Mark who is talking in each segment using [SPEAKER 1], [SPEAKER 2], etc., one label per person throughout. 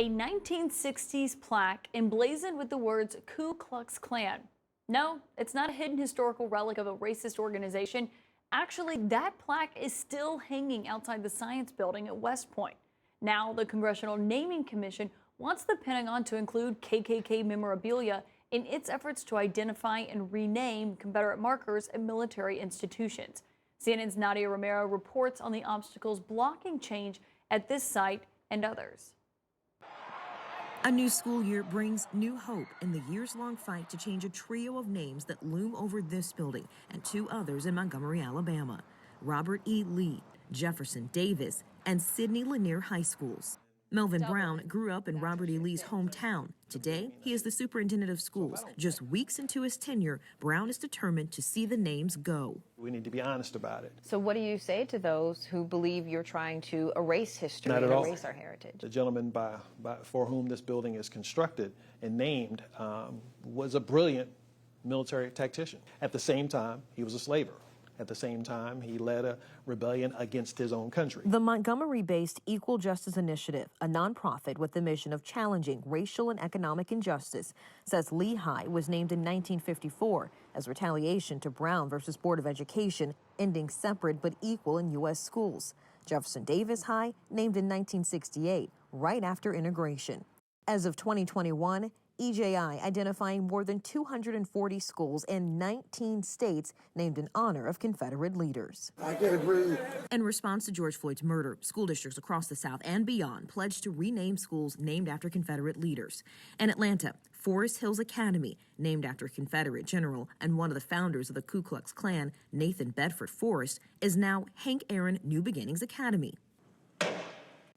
[SPEAKER 1] A 1960s plaque emblazoned with the words Ku Klux Klan. No, it's not a hidden historical relic of a racist organization. Actually, that plaque is still hanging outside the Science Building at West Point. Now, the Congressional Naming Commission wants the Pentagon to include KKK memorabilia in its efforts to identify and rename Confederate markers at military institutions. CNN's Nadia Romero reports on the obstacles blocking change at this site and others.
[SPEAKER 2] A new school year brings new hope in the years-long fight to change a trio of names that loom over this building and two others in Montgomery, Alabama. Robert E. Lee, Jefferson Davis, and Sidney Lanier High Schools. Melvin Brown grew up in Robert E. Lee's hometown. Today, he is the superintendent of schools. Just weeks into his tenure, Brown is determined to see the names go.
[SPEAKER 3] We need to be honest about it.
[SPEAKER 4] So what do you say to those who believe you're trying to erase history
[SPEAKER 3] Not
[SPEAKER 4] and
[SPEAKER 3] at all.
[SPEAKER 4] erase our heritage?
[SPEAKER 3] The gentleman for whom this building is constructed and named was a brilliant military tactician. At the same time, he was a slaver. At the same time, he led a rebellion against his own country.
[SPEAKER 2] The Montgomery-based Equal Justice Initiative, a nonprofit with the mission of challenging racial and economic injustice, says Lehigh was named in 1954 as retaliation to Brown versus Board of Education, ending separate but equal in U.S. schools. Jefferson Davis High, named in 1968, right after integration. As of 2021, EJI identifying more than 240 schools in 19 states named in honor of Confederate leaders.
[SPEAKER 5] I can agree.
[SPEAKER 2] In response to George Floyd's murder, school districts across the South and beyond pledged to rename schools named after Confederate leaders. In Atlanta, Forest Hills Academy, named after a Confederate general and one of the founders of the Ku Klux Klan, Nathan Bedford Forrest, is now Hank Aaron New Beginnings Academy.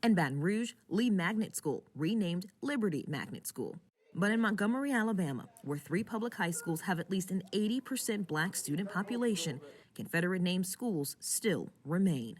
[SPEAKER 2] In Baton Rouge, Lee Magnet School, renamed Liberty Magnet School. But in Montgomery, Alabama, where 3 public high schools have at least an 80% black student population, Confederate-named schools still remain.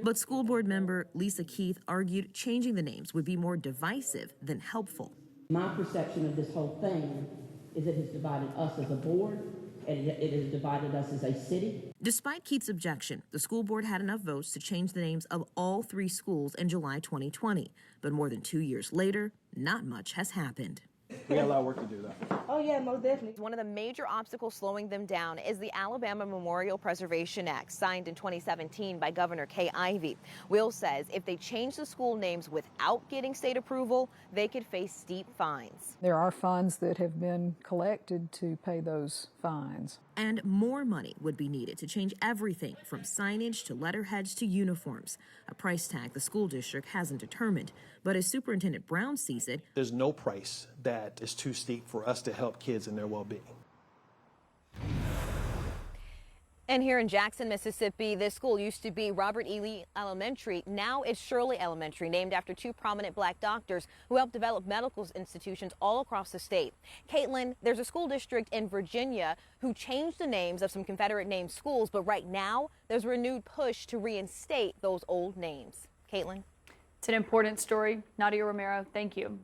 [SPEAKER 2] But school board member Lisa Keith argued changing the names would be more divisive than helpful.
[SPEAKER 6] My perception of this whole thing is it has divided us as a board, and it has divided us as a city.
[SPEAKER 2] Despite Keith's objection, the school board had enough votes to change the names of all 3 schools in July 2020. But more than 2 years later, not much has happened.
[SPEAKER 3] We got a lot of work to do, though.
[SPEAKER 6] Oh, yeah, most definitely.
[SPEAKER 4] One of the major obstacles slowing them down is the Alabama Memorial Preservation Act, signed in 2017 by Governor Kay Ivey. Will says if they change the school names without getting state approval, they could face steep fines.
[SPEAKER 7] There are funds that have been collected to pay those fines.
[SPEAKER 2] And more money would be needed to change everything from signage to letterheads to uniforms, a price tag the school district hasn't determined. But as Superintendent Brown sees it,
[SPEAKER 3] there's no price that is too steep for us to help kids in their well-being.
[SPEAKER 4] And here in Jackson, Mississippi, this school used to be Robert E. Lee Elementary. Now it's Shirley Elementary, named after 2 prominent black doctors who helped develop medical institutions all across the state. Caitlin, there's a school district in Virginia who changed the names of some Confederate-named schools, but right now there's a renewed push to reinstate those old names. Caitlin?
[SPEAKER 1] It's an important story. Nadia Romero, thank you.